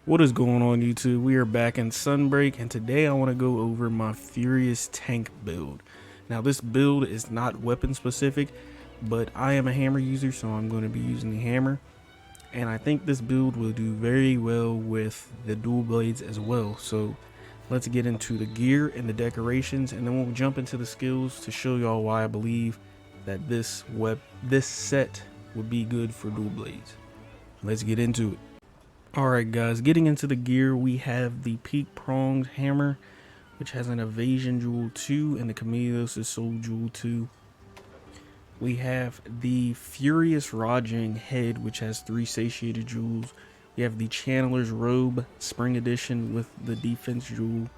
What is going on, YouTube? We are back in Sunbreak, and today I want to go over my Furious Tank build. Now, this build is not weapon specific, but I am a hammer user, so I'm going to be using the hammer. And I think this build will do very well with the dual blades as well. So let's get into the gear and the decorations, and then we'll jump into the skills to show y'all why I believe that this set would be good for dual blades. Let's get into it. Alright guys, getting into the gear, we have the Peak Pronged Hammer, which has an Evasion Jewel 2 and the Chameleos' Soul Jewel 2. We have the Furious Rajang Head, which has 3 Satiated Jewels. We have the Channeler's Robe Spring Edition with the Defense Jewel.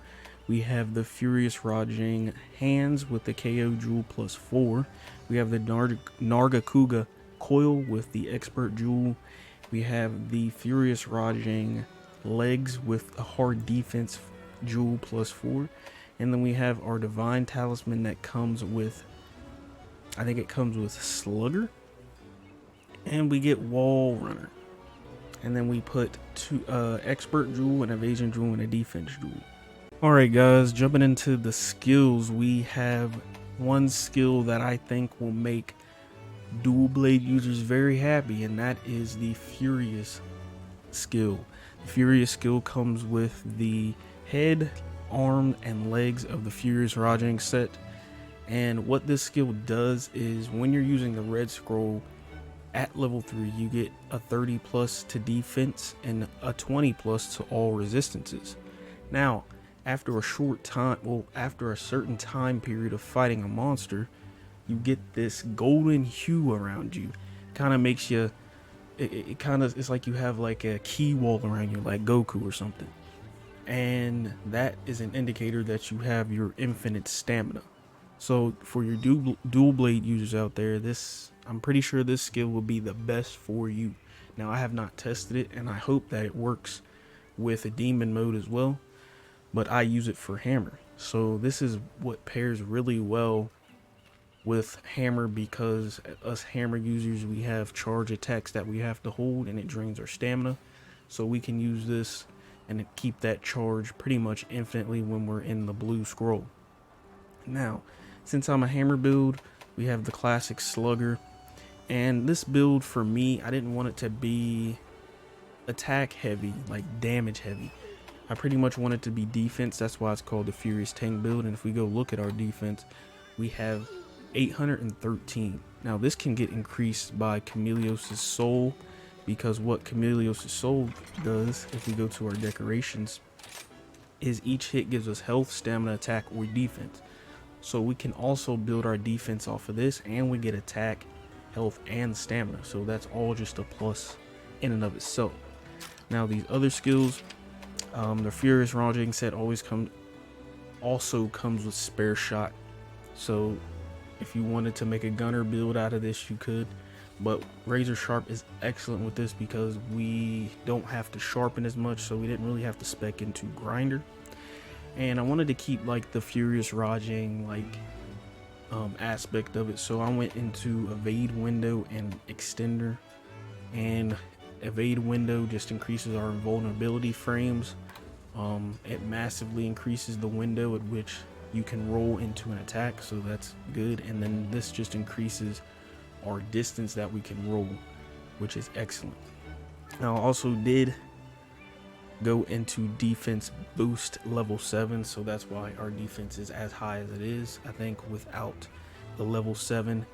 We have the Furious Rajang Hands with the KO Jewel plus 4. We have the Nargacuga Coil with the Expert Jewel. We have the Furious Rajang Legs with a Hard Defense Jewel plus 4. And then we have our Divine Talisman that comes with, I think it comes with Slugger. And we get Wall Runner. And then we put two Expert Jewel, an Evasion Jewel, and a Defense Jewel. Alright guys, jumping into the skills, we have one skill that I think will make dual blade users very happy, and that is the Furious skill. The Furious skill comes with the head, arm, and legs of the Furious Rajang set. And what this skill does is when you're using the red scroll at level 3, you get a 30 plus to defense and a 20 plus to all resistances. Now, after a certain time period of fighting a monster, you get this golden hue around you. Kind of makes you, it's like you have like a key wall around you, like Goku or something. And that is an indicator that you have your infinite stamina. So for your dual blade users out there, I'm pretty sure this skill will be the best for you. Now, I have not tested it, and I hope that it works with a demon mode as well, but I use it for hammer. So this is what pairs really well with hammer, because us hammer users, we have charge attacks that we have to hold, and it drains our stamina. So we can use this and keep that charge pretty much infinitely when we're in the blue scroll. Now, since I'm a hammer build, we have the classic Slugger. And this build, for me, I didn't want it to be attack heavy, like damage heavy. I pretty much want it to be defense. That's why it's called the Furious Tank build. And if we go look at our defense, we have 813. Now this can get increased by Chameleos' Soul, because what Chameleos' Soul does, if we go to our decorations, is each hit gives us health, stamina, attack, or defense. So we can also build our defense off of this, and we get attack, health, and stamina. So that's all just a plus in and of itself. Now these other skills, the Furious Rajang set also comes with spare shot. So if you wanted to make a gunner build out of this, you could, but razor sharp is excellent with this because we don't have to sharpen as much, so we didn't really have to spec into grinder. And I wanted to keep like the Furious Rajang aspect of it, so I went into evade window and extender. And evade window just increases our invulnerability frames. It massively increases the window at which you can roll into an attack, so that's good. And then this just increases our distance that we can roll, which is excellent. Now I also did go into defense boost level 7, so that's why our defense is as high as it is. I think without the level 7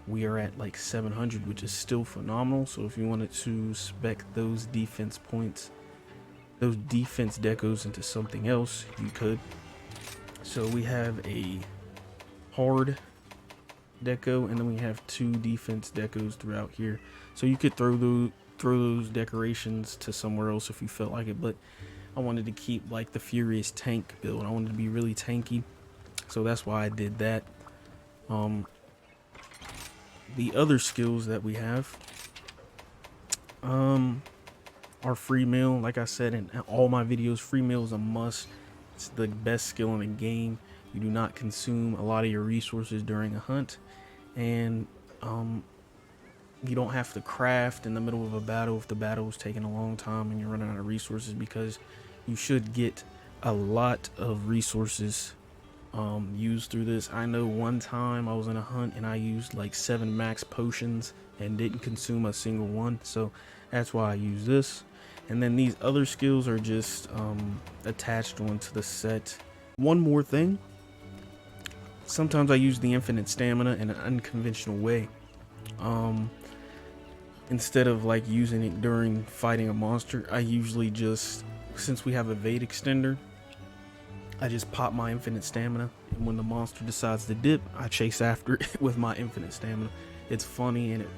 we are at like 700, which is still phenomenal. So if you wanted to spec those defense points, those defense decos into something else, you could. So we have a hard deco, and then we have 2 defense decos throughout here. So you could throw those decorations to somewhere else if you felt like it, but I wanted to keep like the Furious Tank build. I wanted to be really tanky, so that's why I did that. The other skills that we have are free meal. Like I said in all my videos, free meal is a must. It's the best skill in the game. You do not consume a lot of your resources during a hunt, and You don't have to craft in the middle of a battle if the battle is taking a long time and you're running out of resources, because you should get a lot of resources used through this. I know one time I was in a hunt and I used like 7 max potions and didn't consume a single one, so that's why I use this. And then these other skills are just attached onto the set. One more thing, sometimes I use the infinite stamina in an unconventional way. Instead of like using it during fighting a monster, I usually just, since we have a evade extender, I just pop my infinite stamina, and when the monster decides to dip, I chase after it with my infinite stamina. It's funny in it,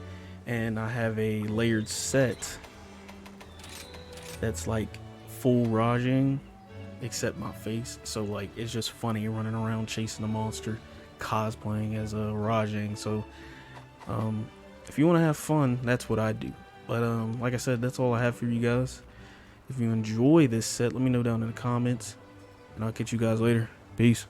and I have a layered set that's like full Rajang except my face, so like it's just funny running around chasing a monster, cosplaying as a Rajang. So if you want to have fun, that's what I do. But like I said, that's all I have for you guys. If you enjoy this set, let me know down in the comments, and I'll catch you guys later. Peace.